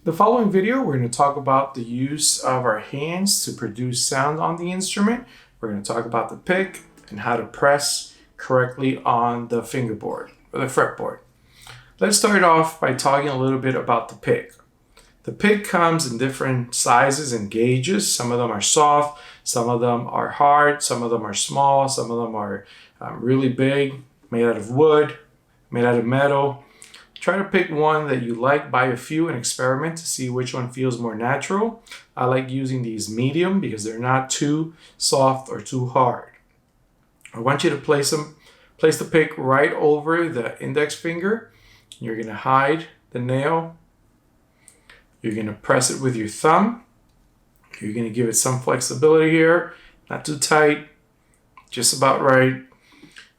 The following video, we're going to talk about the use of our hands to produce sound on the instrument. We're going to talk about the pick and how to press correctly on the fingerboard or the fretboard. Let's start off by talking a little bit about the pick. The pick comes in different sizes and gauges. Some of them are soft, some of them are hard, some of them are small, some of them are really big, made out of wood, made out of metal. Try to pick one that you like, buy a few and experiment to see which one feels more natural. I like using these medium because they're not too soft or too hard. I want you to place the pick right over the index finger. You're going to hide the nail. You're going to press it with your thumb. You're going to give it some flexibility here, not too tight, just about right.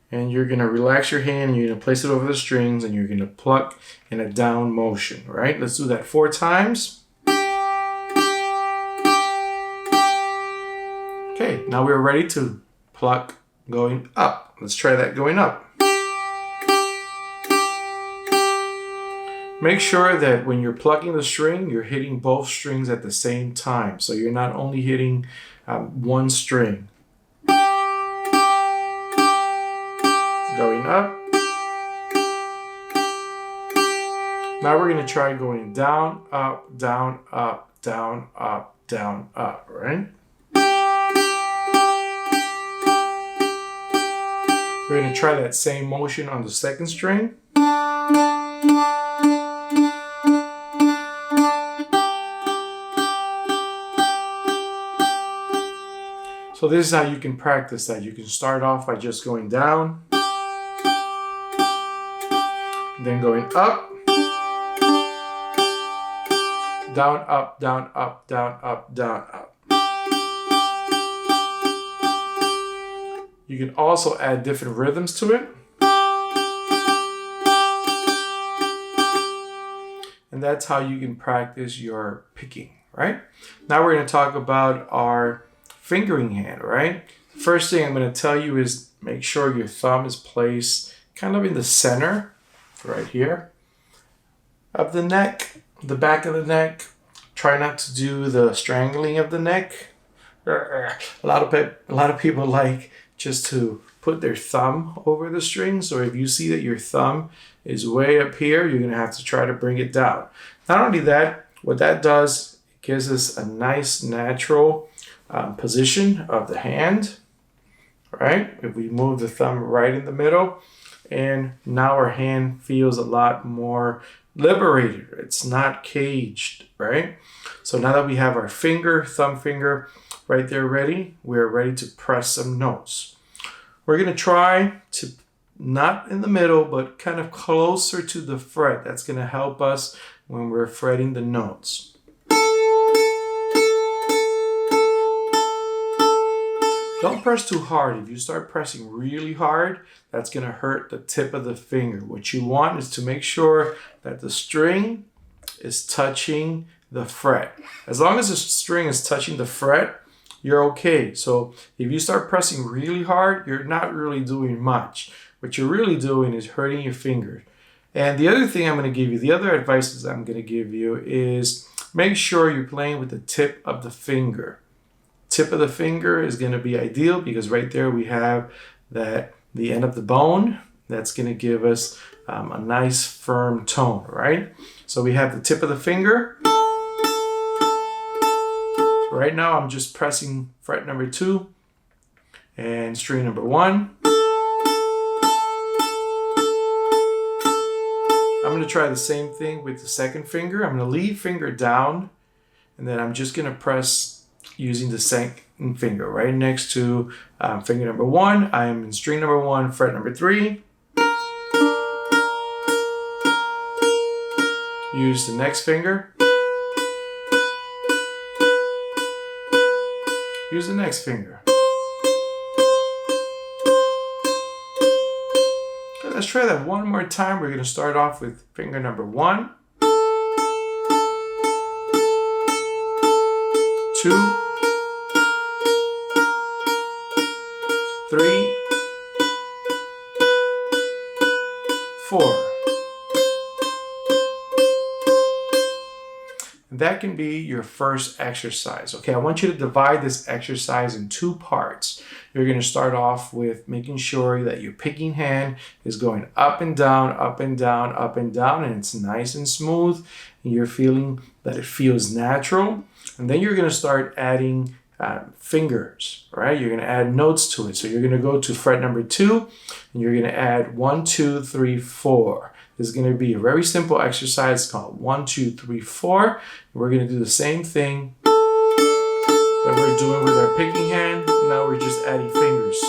And you're going to relax your hand and you're going to place it over the strings and you're going to pluck in a down motion, right? Let's do that 4 times. Okay, now we're ready to pluck going up. Let's try that going up. Make sure that when you're plucking the string, you're hitting both strings at the same time. So you're not only hitting one string. Going up. Now we're going to try going down, up, down, up, down, up, down, up, right? We're going to try that same motion on the second string. So this is how you can practice that. You can start off by just going down, then going up, down, up, down, up, down, up, down, up. You can also add different rhythms to it. And that's how you can practice your picking, right? Now we're going to talk about our fingering hand, right? First thing I'm going to tell you is make sure your thumb is placed kind of in the center, right here, of the neck, the back of the neck. Try not to do the strangling of the neck. A lot of people like just to put their thumb over the string. So if you see that your thumb is way up here, you're going to have to try to bring it down. Not only that, what that does, it gives us a nice natural position of the hand, right? If we move the thumb right in the middle, and now our hand feels a lot more liberated. It's not caged, right? So now that we have our thumb finger right there ready, we're ready to press some notes. We're going to try to, not in the middle, but kind of closer to the fret. That's going to help us when we're fretting the notes. Don't press too hard. If you start pressing really hard, that's going to hurt the tip of the finger. What you want is to make sure that the string is touching the fret. As long as the string is touching the fret, you're okay. So if you start pressing really hard, you're not really doing much. What you're really doing is hurting your finger. And the other thing I'm going to give you, the other advice I'm going to give you is make sure you're playing with the tip of the finger. Tip of the finger is going to be ideal because right there we have the end of the bone. That's going to give us a nice firm tone, right? So we have the tip of the finger. Right now I'm just pressing fret number 2 and string number 1. I'm going to try the same thing with the second finger. I'm going to leave finger down and then I'm just going to press using the second finger right next to finger number 1. I am in string number 1, fret number 3. Use the next finger. Use the next finger. Okay, let's try that one more time. We're going to start off with finger number 1, 2, 3, 4. And that can be your first exercise. Okay, I want you to divide this exercise in 2 parts. You're going to start off with making sure that your picking hand is going up and down, up and down, up and down, and it's nice and smooth. And you're feeling that it feels natural. And then you're going to start adding fingers, right? You're going to add notes to it. So you're going to go to fret number 2, and you're going to add 1, 2, 3, 4. This is going to be a very simple exercise called 1, 2, 3, 4. We're going to do the same thing that we're doing with our picking hand. Now we're just adding fingers.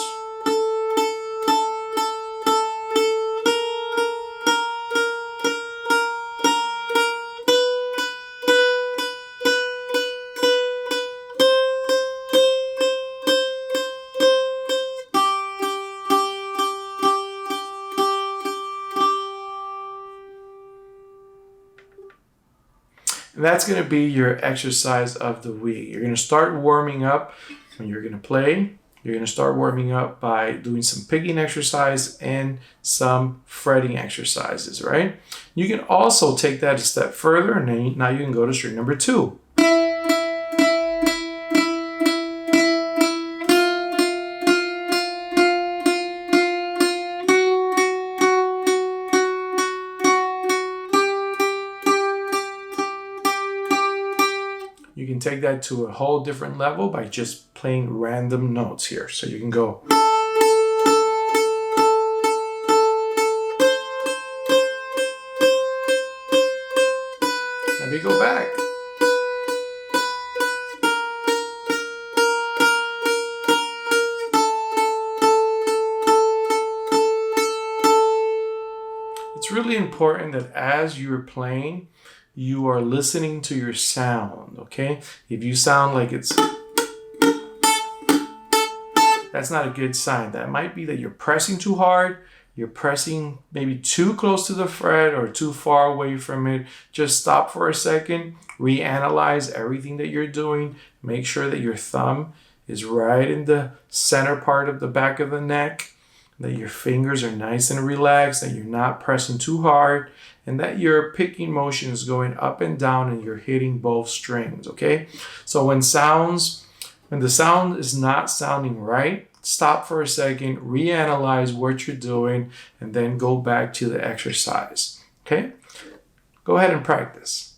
And that's going to be your exercise of the week. You're going to start warming up when you're going to play. You're going to start warming up by doing some picking exercise and some fretting exercises, right? You can also take that a step further, and then now you can go to string number 2. You can take that to a whole different level by just playing random notes here. So you can go. Let me go back. It's really important that as you're playing, you are listening to your sound, okay? If you sound like that's not a good sign. That might be that you're pressing too hard, you're pressing maybe too close to the fret or too far away from it. Just stop for a second, reanalyze everything that you're doing, make sure that your thumb is right in the center part of the back of the neck, that your fingers are nice and relaxed, that you're not pressing too hard, and that your picking motion is going up and down and you're hitting both strings, okay? So when the sound is not sounding right, stop for a second, reanalyze what you're doing, and then go back to the exercise, okay? Go ahead and practice.